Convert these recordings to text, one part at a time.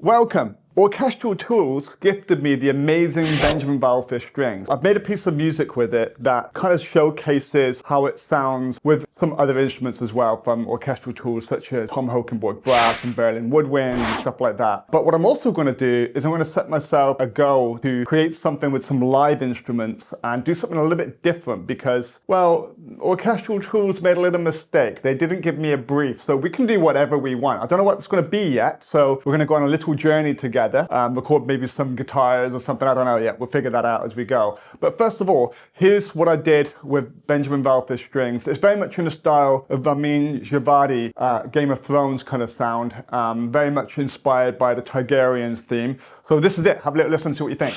Welcome! Orchestral Tools gifted me the amazing Benjamin Wallfisch strings. I've made a piece of music with it that kind of showcases how it sounds with some other instruments as well from Orchestral Tools such as Tom Hokenborg brass and Berlin woodwind and stuff like that. But what I'm also going to do is I'm going to set myself a goal to create something with some live instruments and do something a little bit different because, well, Orchestral Tools made a little mistake. They didn't give me a brief, so we can do whatever we want. I don't know what it's going to be yet, so we're going to go on a little journey together. Record maybe some guitars or something, I don't know yet, we'll figure that out as we go. But first of all, here's what I did with Benjamin Wallfisch strings. It's very much in the style of Ramin Djawadi, Game of Thrones kind of sound, very much inspired by the Targaryens theme. So this is it, have a little listen, see what you think.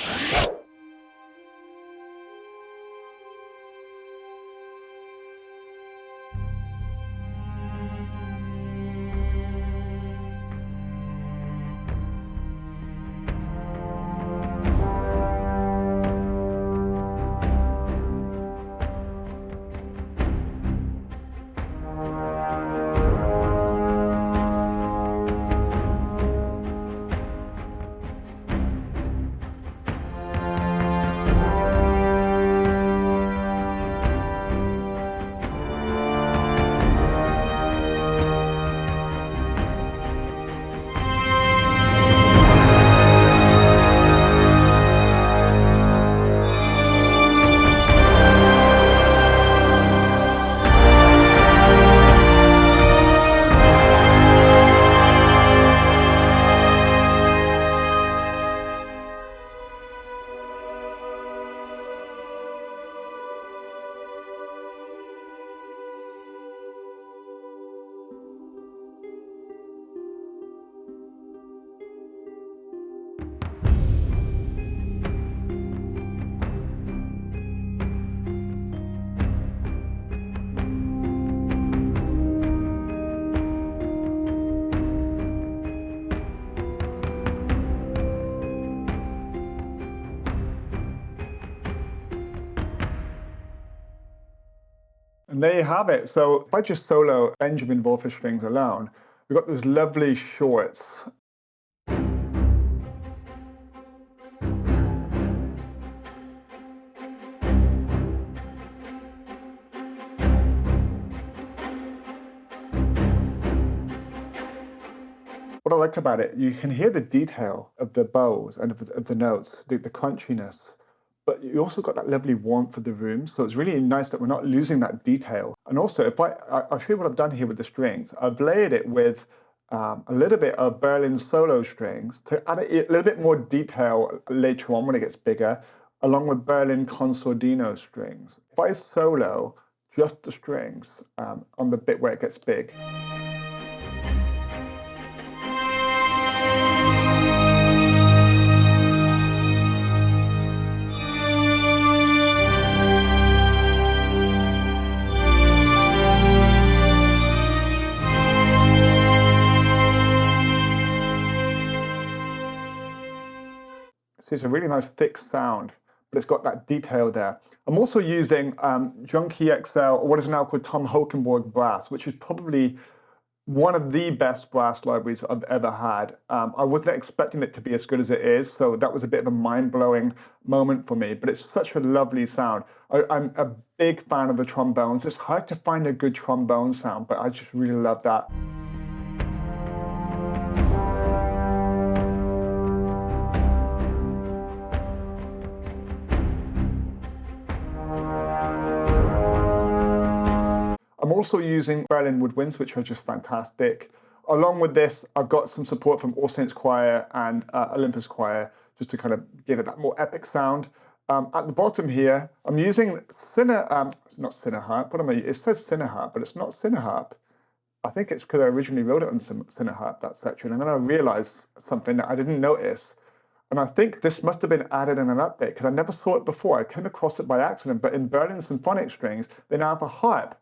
And there you have it. So if I just solo Benjamin Wallfisch strings alone, we've got those lovely shorts. What I like about it, you can hear the detail of the bows and of the notes, the crunchiness. But you also got that lovely warmth of the room, so it's really nice that we're not losing that detail. And also, if I'll show you what I've done here with the strings. I've layered it with a little bit of Berlin solo strings to add a little bit more detail later on when it gets bigger, along with Berlin consordino strings. If I solo just the strings on the bit where it gets big, so it's a really nice thick sound, but it's got that detail there. I'm also using Junkie XL, or what is now called Tom Hokenborg brass, which is probably one of the best brass libraries I've ever had. I wasn't expecting it to be as good as it is, so that was a bit of a mind-blowing moment for me, but it's such a lovely sound. I'm a big fan of the trombones. It's hard to find a good trombone sound, but I just really love that. I'm also using Berlin woodwinds, which are just fantastic. Along with this, I've got some support from All Saints Choir and Olympus Choir, just to kind of give it that more epic sound. At the bottom here, I'm using not Cineharp, what am I? It says Cineharp, but it's not Cineharp. I think it's because I originally wrote it on Cineharp, that section, and then I realized something that I didn't notice. And I think this must have been added in an update, because I never saw it before. I came across it by accident, but in Berlin symphonic strings, they now have a harp.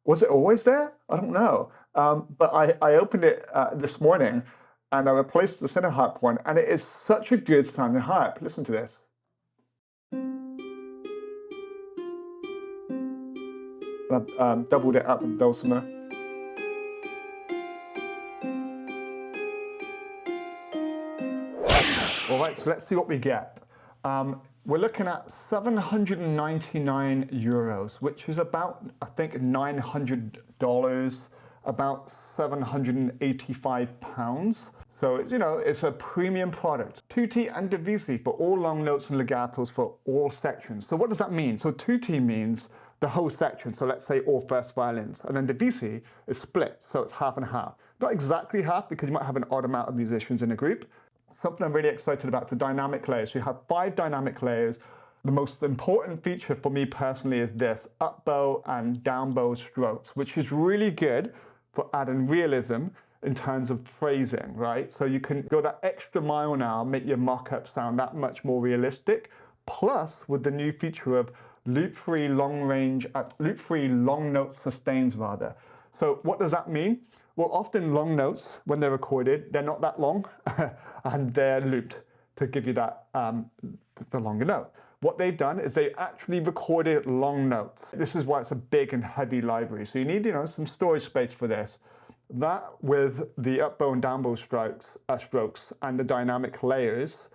Was it always there? I don't know. But I opened it this morning and I replaced the Cineharp one, and it is such a good sounding harp. Listen to this. And I've doubled it up with dulcimer. All right, so let's see what we get. We're looking at 799 euros, which is about, I think, $900, about 785 pounds. So, you know, it's a premium product. Tutti and divisi for all long notes and legatos for all sections. So what does that mean? So tutti means the whole section. So let's say all first violins. And then divisi is split, so it's half and half. Not exactly half, because you might have an odd amount of musicians in a group. Something I'm really excited about, the dynamic layers. You have 5 dynamic layers. The most important feature for me personally is this, up bow and down bow strokes, which is really good for adding realism in terms of phrasing, right? So you can go that extra mile now, make your mock-up sound that much more realistic. Plus, with the new feature of loop-free long note sustains rather. So what does that mean? Well, often long notes, when they're recorded, they're not that long and they're looped to give you that the longer note. What they've done is they actually recorded long notes. This is why it's a big and heavy library. So you need, some storage space for this. That with the up bow and down bow strokes and the dynamic layers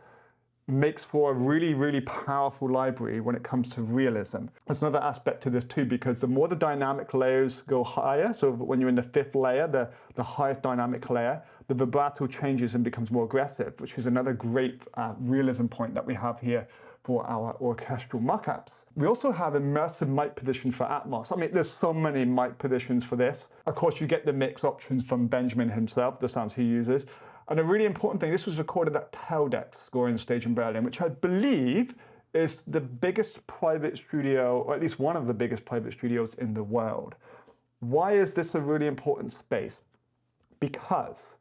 makes for a really, really powerful library when it comes to realism. There's another aspect to this too, because the more the dynamic layers go higher, so when you're in the 5th layer, the highest dynamic layer, the vibrato changes and becomes more aggressive, which is another great realism point that we have here for our orchestral mock-ups. We also have immersive mic position for Atmos. I mean, there's so many mic positions for this. Of course, you get the mix options from Benjamin himself, the sounds he uses. And a really important thing, this was recorded at Teldex scoring stage in Berlin, which I believe is the biggest private studio, or at least one of the biggest private studios in the world. Why is this a really important space? Because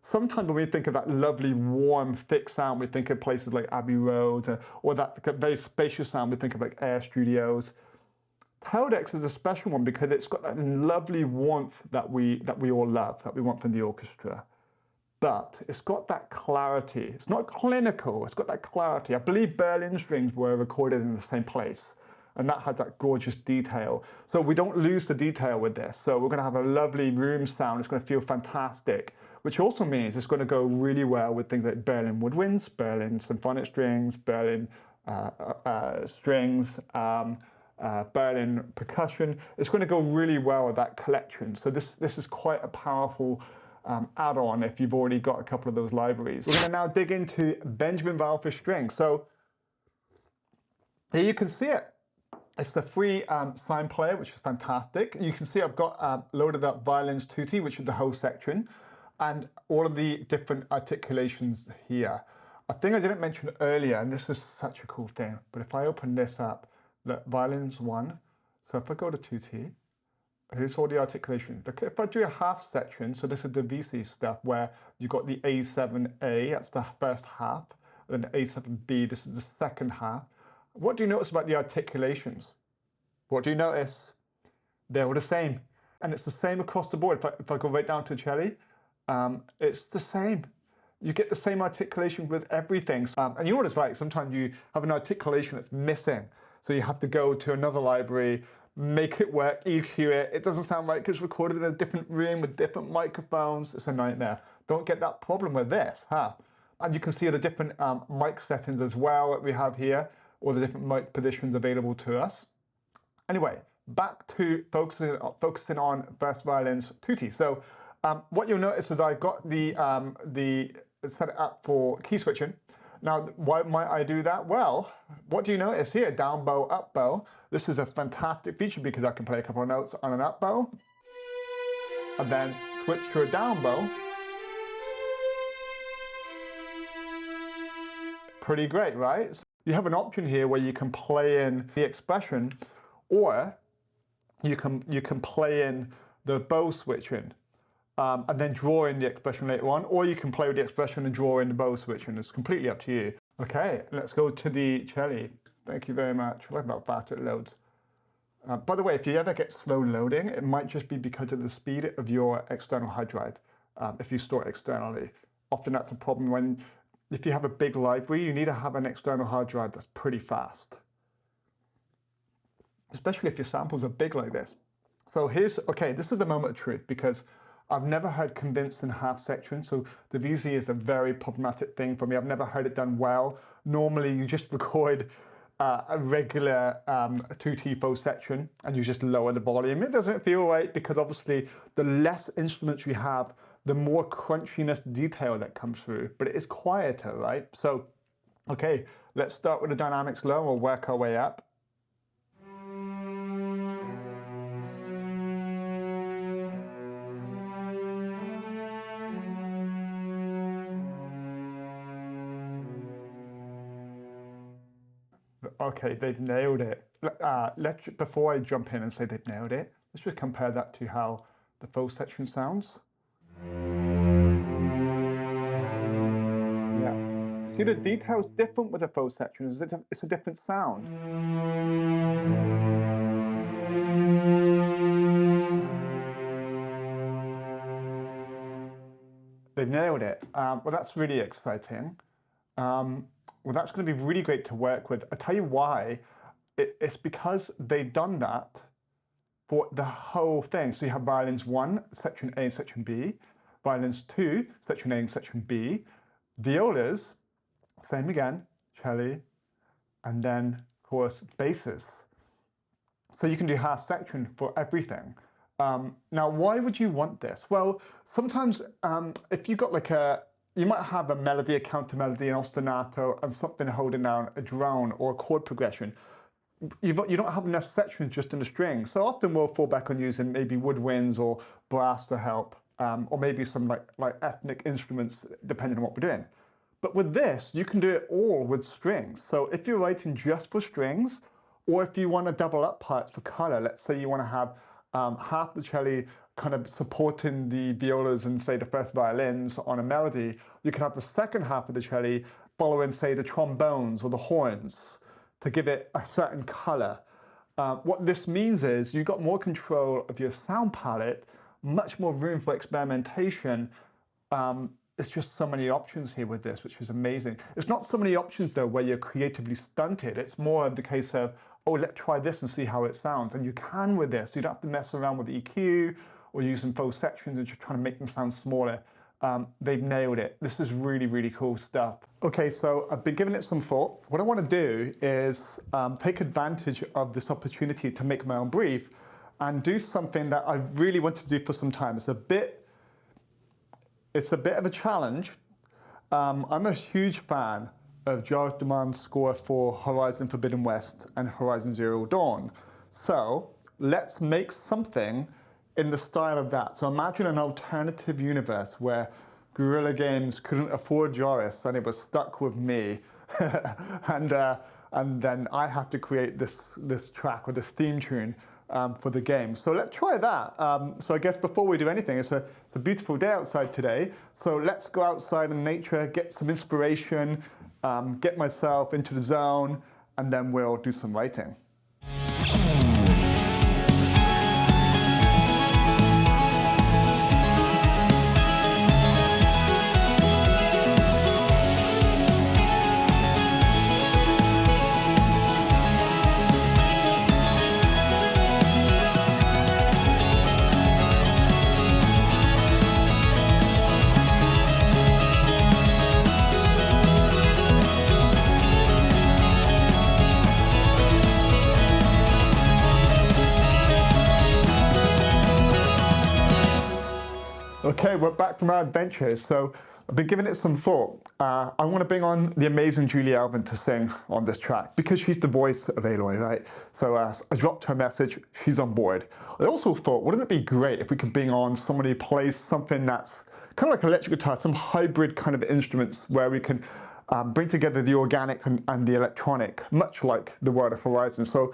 sometimes when we think of that lovely, warm, thick sound, we think of places like Abbey Road, or that very spacious sound, we think of like Air Studios. Teldex is a special one because it's got that lovely warmth that we all love, that we want from the orchestra. But it's got that clarity. It's not clinical, it's got that clarity. I believe Berlin strings were recorded in the same place, and that has that gorgeous detail. So we don't lose the detail with this. So we're gonna have a lovely room sound. It's gonna feel fantastic, which also means it's gonna go really well with things like Berlin woodwinds, Berlin symphonic strings, Berlin strings, Berlin percussion. It's gonna go really well with that collection. So this is quite a powerful add-on if you've already got a couple of those libraries. We're going to now dig into Benjamin Wallfisch strings. So here you can see it. It's the free sign player, which is fantastic. You can see I've got loaded up violins tutti, which is the whole section, and all of the different articulations here. A thing I didn't mention earlier, and this is such a cool thing, but if I open this up, look, violins 1. So if I go to tutti, here's all the articulation. If I do a half section, so this is the VC stuff where you got the A7A, that's the first half, and then A7B, this is the second half. What do you notice about the articulations? What do you notice? They're all the same. And it's the same across the board. If I go right down to cello, it's the same. You get the same articulation with everything. And you know what it's like, sometimes you have an articulation that's missing. So you have to go to another library, make it work, EQ it. It doesn't sound right because it's recorded in a different room with different microphones. It's a nightmare. Don't get that problem with this, huh? And you can see the different mic settings as well that we have here, all the different mic positions available to us. Anyway, back to focusing on first violins tutti. So what you'll notice is I've got the set it up for key switching. Now, why might I do that? Well, what do you notice here? Down bow, up bow. This is a fantastic feature because I can play a couple of notes on an up bow and then switch to a down bow. Pretty great, right? So you have an option here where you can play in the expression, or you can play in the bow switching. And then draw in the expression later on, or you can play with the expression and draw in the bow switching. It's completely up to you. Okay, let's go to the cello. Thank you very much. Look how fast it loads. By the way, if you ever get slow loading, it might just be because of the speed of your external hard drive. If you store it externally, often that's a problem if you have a big library, you need to have an external hard drive that's pretty fast, especially if your samples are big like this. So this is the moment of truth, because I've never heard convincing half section, so the VZ is a very problematic thing for me. I've never heard it done well. Normally you just record a regular 2T full section and you just lower the volume. It doesn't feel right because obviously the less instruments you have, the more crunchiness detail that comes through, but it is quieter, right? So, okay, let's start with the dynamics low and we'll work our way up. Okay, they've nailed it. Before I jump in and say they've nailed it, let's just compare that to how the full section sounds. Yeah. See, the detail's different with the full section. It's a different sound. They've nailed it. Well, that's really exciting. Well, that's going to be really great to work with. I'll tell you why. It's because they've done that for the whole thing. So you have violins 1, section A and section B, violins 2, section A and section B, violas, same again, cello, and then, of course, basses. So you can do half section for everything. Now, why would you want this? Well, sometimes if you've got like you might have a melody, a counter melody, an ostinato, and something holding down a drone or a chord progression. You don't have enough sections just in the string. So often we'll fall back on using maybe woodwinds or brass to help, or maybe some like ethnic instruments, depending on what we're doing. But with this, you can do it all with strings. So if you're writing just for strings, or if you want to double up parts for color, let's say you want to have half the cello kind of supporting the violas and say the first violins on a melody, you can have the second half of the cello following say the trombones or the horns to give it a certain color. What this means is you've got more control of your sound palette, much more room for experimentation. It's just so many options here with this, which is amazing. It's not so many options though where you're creatively stunted. It's more of the case of, oh, let's try this and see how it sounds. And you can with this. You don't have to mess around with EQ or using full sections and just trying to make them sound smaller. They've nailed it. This is really, really cool stuff. Okay, so I've been giving it some thought. What I want to do is take advantage of this opportunity to make my own brief and do something that I really wanted to do for some time. It's a bit of a challenge. I'm a huge fan of Jarvis Demand's score for Horizon Forbidden West and Horizon Zero Dawn. So let's make something in the style of that. So imagine an alternative universe where Guerrilla Games couldn't afford Jarvis and it was stuck with me. and then I have to create this track or this theme tune for the game. So let's try that. So I guess before we do anything, it's a beautiful day outside today. So let's go outside in nature, get some inspiration, get myself into the zone, and then we'll do some writing. Okay, we're back from our adventures. So I've been giving it some thought. I want to bring on the amazing Julie Alvin to sing on this track because she's the voice of Aloy, right? So I dropped her message, she's on board. I also thought, wouldn't it be great if we could bring on somebody who plays something that's kind of like electric guitar, some hybrid kind of instruments where we can bring together the organic and the electronic, much like the world of Horizon. So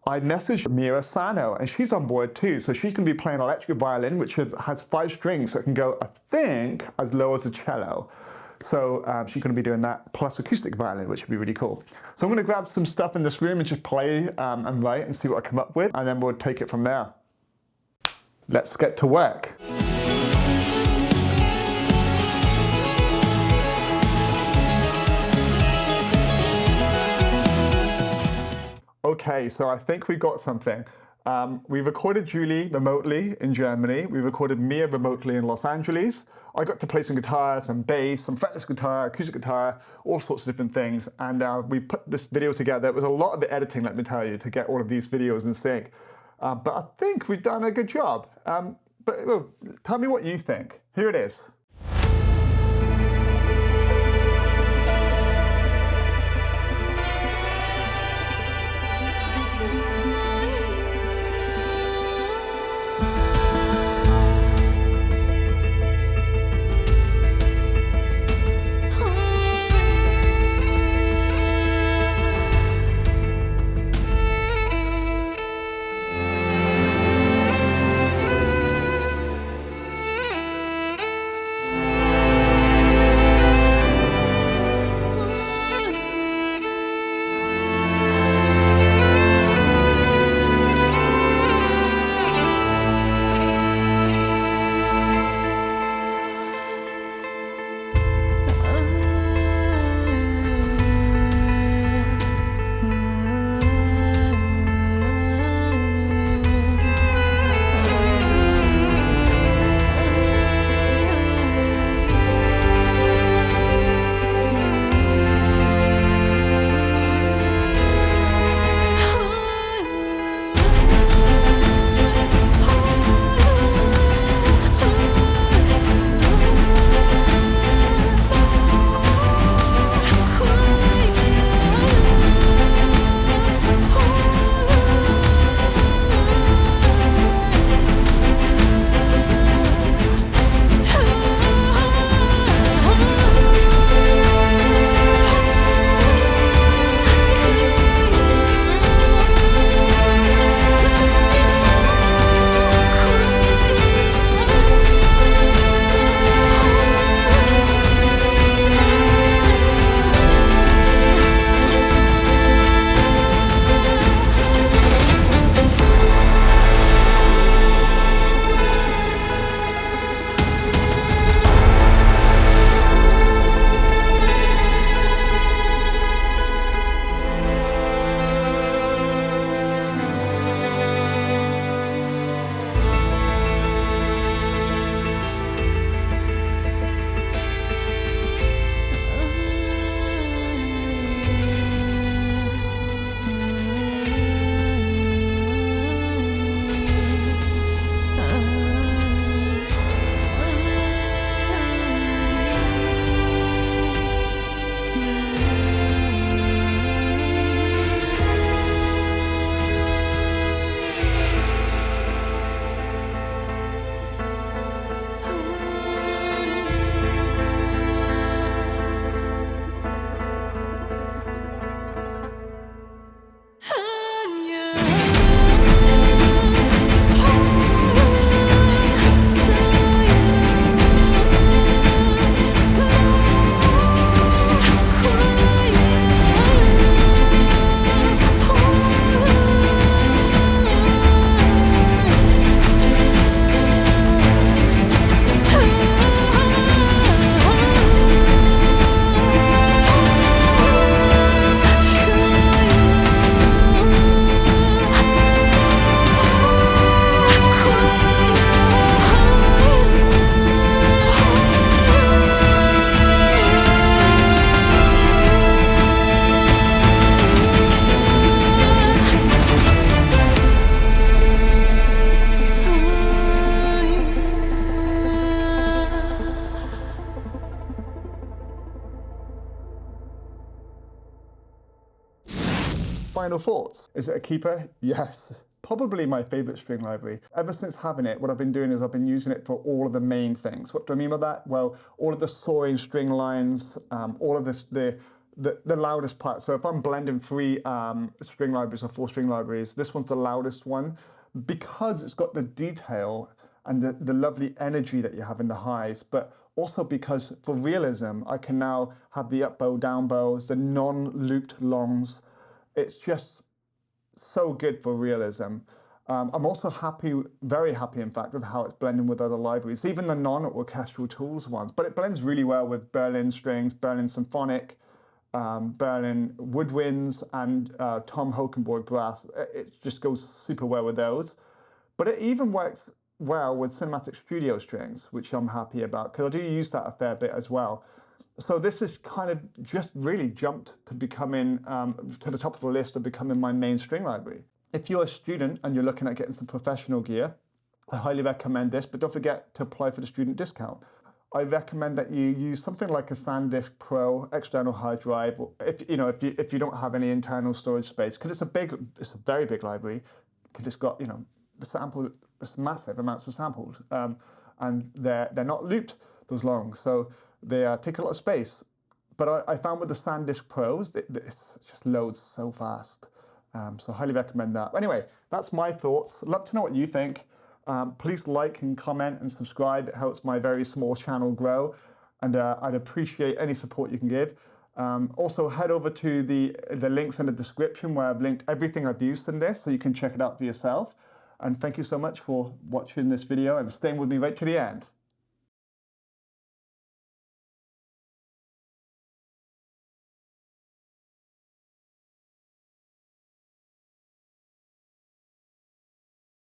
I messaged Mira Sano and she's on board too. So she can be playing electric violin, which has 5 strings, so it can go, I think, as low as a cello. So she's going to be doing that, plus acoustic violin, which would be really cool. So I'm going to grab some stuff in this room and just play and write and see what I come up with, and then we'll take it from there. Let's get to work. Okay, so I think we got something. We recorded Julie remotely in Germany. We recorded Mia remotely in Los Angeles. I got to play some guitar, some bass, some fretless guitar, acoustic guitar, all sorts of different things. And we put this video together. It was a lot of the editing, let me tell you, to get all of these videos in sync. But I think we've done a good job. Well, tell me what you think. Here it is. Final thoughts. Is it a keeper? Yes. Probably my favorite string library. Ever since having it, what I've been doing is I've been using it for all of the main things. What do I mean by that? Well, all of the soaring string lines, all of the loudest parts. So if I'm blending three string libraries or four string libraries, this one's the loudest one because it's got the detail and the lovely energy that you have in the highs, but also because for realism, I can now have the up bow, down bows, the non-looped longs. It's just so good for realism. I'm also happy, very happy in fact, with how it's blending with other libraries, even the non-orchestral tools ones, but it blends really well with Berlin strings, Berlin symphonic, Berlin woodwinds and Tom Holkenborg brass. It just goes super well with those. But it even works well with cinematic studio strings, which I'm happy about because I do use that a fair bit as well. So this is kind of just really jumped to becoming to the top of the list of becoming my main string library. If you're a student and you're looking at getting some professional gear, I highly recommend this, but don't forget to apply for the student discount. I recommend that you use something like a SanDisk Pro external hard drive, if you don't have any internal storage space, because it's a very big library, because it's got it's massive amounts of samples, and they're not looped those long, so they take a lot of space. But I found with the SanDisk Pros, it just loads so fast. So I highly recommend that. Anyway, that's my thoughts. I'd love to know what you think. Please like and comment and subscribe. It helps my very small channel grow, and I'd appreciate any support you can give. Also, head over to the links in the description where I've linked everything I've used in this, so you can check it out for yourself. And thank you so much for watching this video and staying with me right to the end.